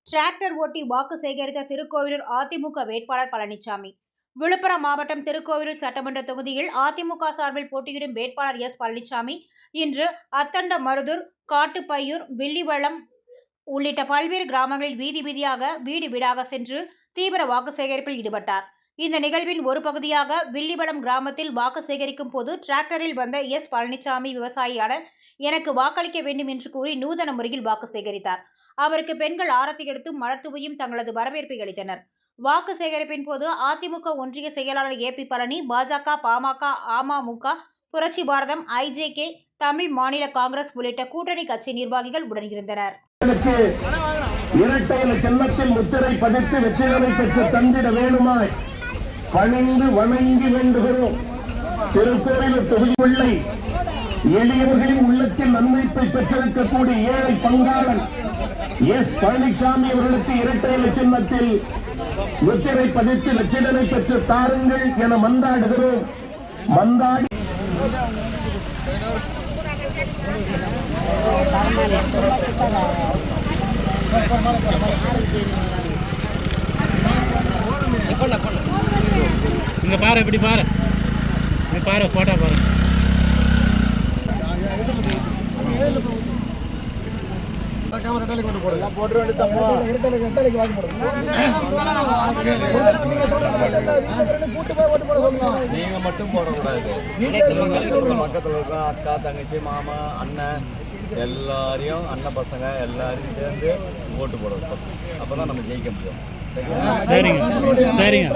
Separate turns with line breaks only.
Tractor ஓட்டி வாக்கு சேகரித்த திருக்கோவிலூர் அதிமுக வேட்பாளர் பழனிசாமி. விழுப்புரம் மாவட்டம் திருக்கோவிலூர் சட்டமன்ற தொகுதியில் அதிமுக சார்பில் போட்டியிடும் வேட்பாளர் எஸ். பழனிசாமி இன்று அத்தண்டமருதூர், காட்டுப்பையூர், வில்லிவளம் உள்ளிட்ட பல்வேறு கிராமங்களில் வீடு வீடாக சென்று தீவிர வாக்கு சேகரிப்பில் ஈடுபட்டார். இந்த நிகழ்வின் ஒரு பகுதியாக வில்லிவளம் கிராமத்தில் வாக்கு சேகரிக்கும் போது டிராக்டரில் வந்த எஸ். பழனிசாமி விவசாயியான எனக்கு வாக்களிக்க வேண்டும் என்று கூறி நூதன முறையில் வாக்கு சேகரித்தார். அவருக்கு பெண்கள் ஆரத்தி எடுத்தும் மலர் தூவியும் தங்களது வரவேற்பை அளித்தனர். வாக்கு சேகரிப்பின் போது அதிமுக ஒன்றிய செயலாளர் ஏ. பி. பழனி, பாஜக, பாமக, அமமுக, புரட்சி பாரதம், IJK, தமிழ் மாநில காங்கிரஸ் உள்ளிட்ட கூட்டணி கட்சி நிர்வாகிகள் உடனிருந்தனர்.
இரட்டை இலை சின்னத்தில் முத்திரை பதித்து வெற்றிகளை பெற்று தந்திட வேணுமாய் பணிந்து வணங்கி வேண்டுகிறோம். திருக்கோவிலூர் தொகுதி பிள்ளை எளியவர்களின் உள்ளத்தில் நன்மைப்பை பெற்றிருக்கக்கூடிய ஏழை பங்காளன் எஸ். பழனிசாமி அவர்களுக்கு இரட்டை இலை சின்னத்தில் முத்திரை பதித்து வெற்றிடனை பெற்று தாருங்கள் என மன்றாடுகிறோம். மன்றாடி
இங்க பாரு, இப்படி பாரு, பாரு போட்டா பாரு.
நீங்க மட்டும் போடக்கூடாது. பக்கத்துல இருக்க அக்கா, தங்கச்சி, மாமா, அண்ணன் எல்லாரையும், அண்ணன் பசங்க எல்லாரையும் சேர்ந்து ஓட்டு போடணும். அப்பதான் நம்ம ஜெயிக்க முடியும்.
சரிங்க சரிங்க.